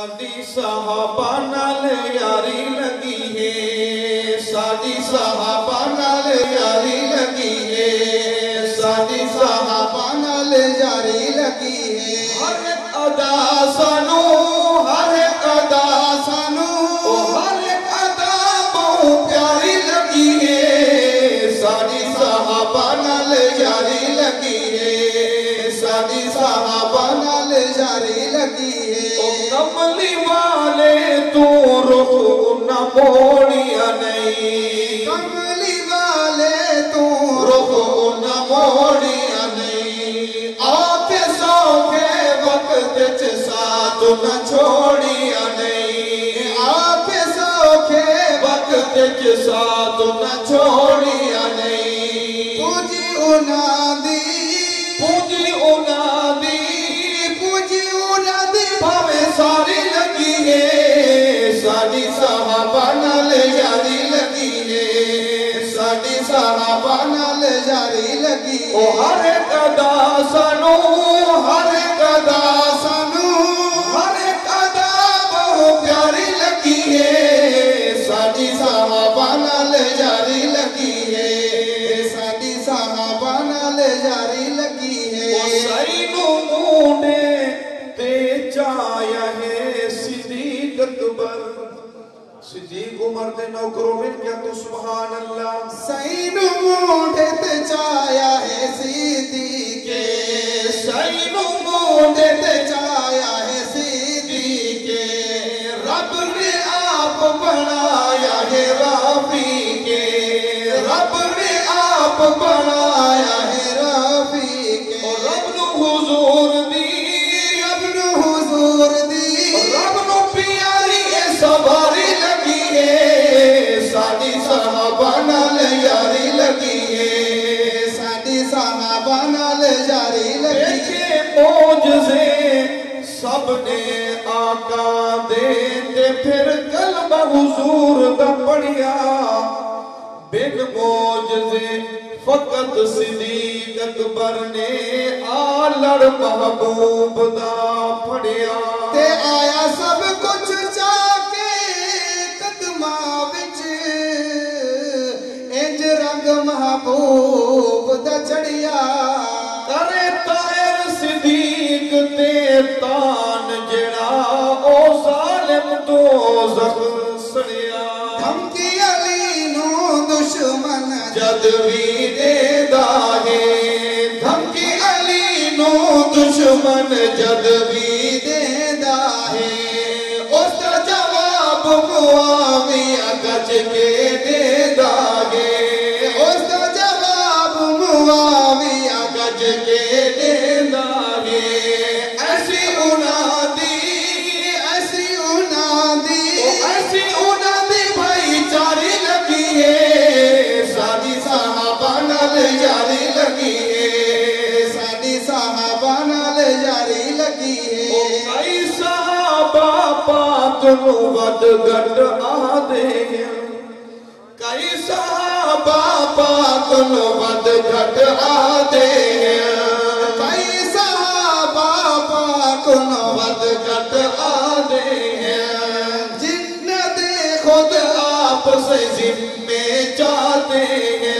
ساڈی صحابہ نال یاری لگی ہے، ساڈی صحابہ نال یاری لگی ہے، ساڈی صحابہ نال یاری لگی ہے۔ ہر ایک ادا سانو، ہر ایک ادا سانو، ہر ایک ادا بہت پیاری لگی ہے، ساڈی صحابہ نال یاری لگی ہے، ساڈی صحابہ نال یاری لگی ہے۔ کملی والے تو رخ نہ موڑیا نہیں، کملی والے تو رخ نہ موڑیا نہیں، آکے سوکھے وقت چ ساتھ نہ چھوڑیا نہیں، آکے سوکھے وقت چ ساتھ نہ چھوڑیا نہیں۔ پوجی انہاں دی، پوجی انہاں دی، پوجی انہاں دی بھاوے ساری لگی ہے، ساڈی صحابہ نال یاری لگی ہے، ساڈی صحابہ نال یاری لگی ہے۔ ہر ایک ادا سانو، ہر ایک ادا سانو، ہر ایک ادا بہت پیاری لگی ہے، ساڈی صحابہ نال یاری لگی ہے، ساڈی صحابہ نال یاری لگی ہے۔ سینو مونڈے تے چایا ہے صدیق اکبر، صدیق عمر دے نوکروں میں کیا تو سبحان اللہ۔ سینو مونڈے تے چایا ہے صدیق، سینو مونڈے تے چایا ہے صدیق، رب نے آپ بنایا ہے رفیق، رب نے آپ بنایا ہے رفیق، اور رب نو حضور دی، رب نو حضور دی، رب نو پیاری اے سواری لگی ہے، ساڈی صحابہ نال یاری لگی ہے، ساڈی صحابہ نال یاری لگی ہے۔ معجزے سب نے آقا دے تے پھر کلمہ حضور دا پڑھیا، بن معجزے فقط صدیق اکبر نے آلڑ محبوب دا پڑھیا، تے آیا سب کچھ چاکے قدمہ وچ، انج رنگ محبوب دا چڑھیا، کرے طاہر صدیق تے تان جڑا او ظالم دوزخ سڑیا، دھمکی علی نو دشمن جد بھی دے داہے، دھمکی علی نو دشمن جد بھی دے داہے، اس کا جواب معاویہ گج کے دے داہے، اس کا جواب معاویہ گج کے دے داہے۔ ایسی انادی، ایسی انادی، ایسی انادی بھائی چاری لگی ہے، ساڈی صحابہ نال یاری لگی ہے، ساڈی صحابہ نال یاری لگی ہے۔ کئی صحابہ پاک نو ود گھٹ آدے ہیں، کئی صحابہ پاک نو ود گھٹ آدے ہیں، کئی صحابہ پاک نو ود گھٹ آدے ہیں، جن دے خود آپ سے ذمے چاہتے ہیں،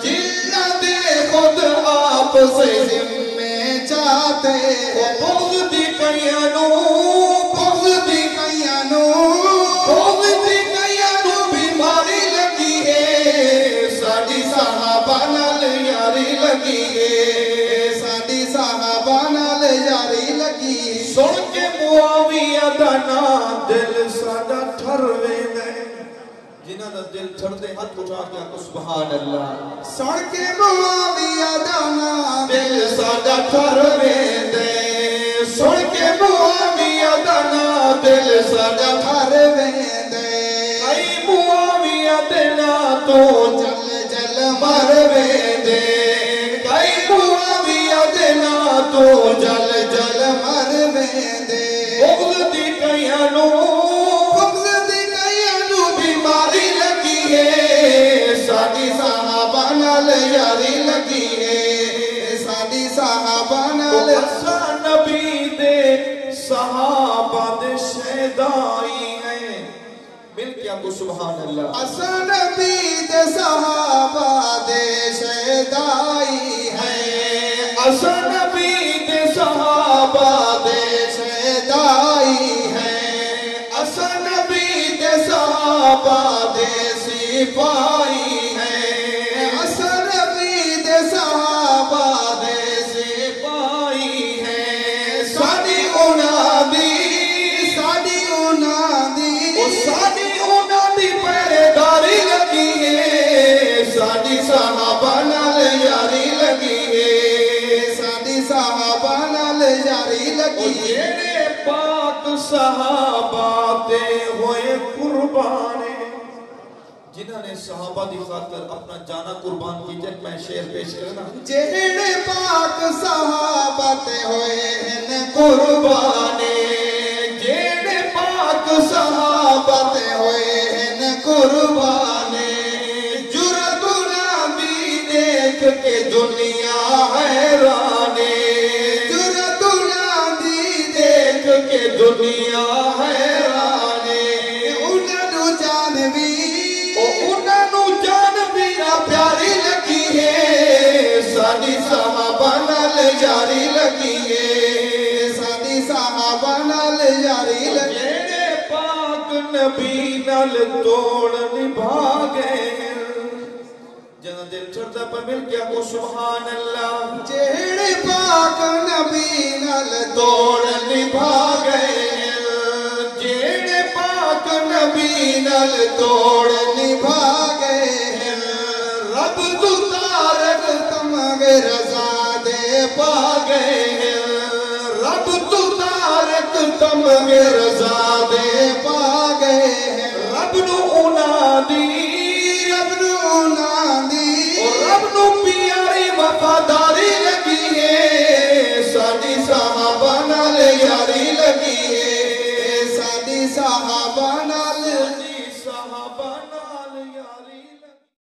جن دے خود آپ سے ذمے چاہتے ہیں، بغض دی کئیانو، بغض دی کئیانو، بغض دی کئیانو بیماری لگی ہے، ساڈی صحابہ نال یاری لگی ہے، ساڈی صحابہ نال یاری لگی ہے۔ سن کے معاویہ دا نام دل ساڈا ٹھر ویندا ہے، جنہاں دا دل ٹھردے ہاتھ اٹھا کے آکھو سبحان اللہ۔ سن کے معاویہ دا نام دل ساڈا ٹھر ویندا ہے، سن کے معاویہ دا نام دل ساڈا ٹھر ویندا ہے، کئی معاویہ دے نام تو جل جل مر ویندے، کئی معاویہ دے نام تو جل جل مر ویندے، بغض دی کئیانو، بغض دی کئیانو بیماری لگی ہے، ساڈی صحابہ نال یاری لگی ہے، ساڈی صحابہ نال۔ نبی دے صحابہ دے شہدائی ہیں مل کیا کو سبحان اللہ اساں نبی دے صحابہ دے شہدائی ہیں اساں نبی دے صحابہ دے شہدائی ہیں اساں نبی دے صحابہ دے سپاہی ہیں اساں نبی دے صحابہ دے سپاہی ہیں ساڈی انہاں دی ساڈی انہاں دی پہرےداری لگی ہے ساڈی صحابہ نال یاری لگی ہے ساڈی صحابہ نال یاری لگی جڑے پاک صحابہ تے ہوئے قربان جنہاں نے صحابہ دی خاطر اپنا جانا قربان کی جن میں شعر پیش کرنا جڑے پاک صحابہ تے ہوئے ہیں قربان جڑے پاک صحابہ تے ہوئے ہیں قربان جرت انہاں دی دیکھ کے دنیا حیران جرت انہاں دی دیکھ کے دنیا حیران انہاں نو جانوی انہاں نو جانوی پیاری لگی ہے ساڈی صحابہ نال یاری لگی ہے ساڈی صحابہ نال یاری لگی جڑے پاک نبی نال توڑ نبھا گئے جنہاں دل چھڑتا پر مل کیا کو سبحان اللہ جڑے پاک نبی نال توڑ نبھا گئے جڑے پاک نبی نال توڑ نبھا گئے رب تو تارک تمغے رضا دے پا گئے رب تو تارک تمغے رضا دے پا گئے رب نو انہاں دی رب نو انہاں دی رب نو پیاری وفاداری لگی ہے ساڈی صحابہ نال یاری لگی ہے ساڈی صحابہ نال صحابہ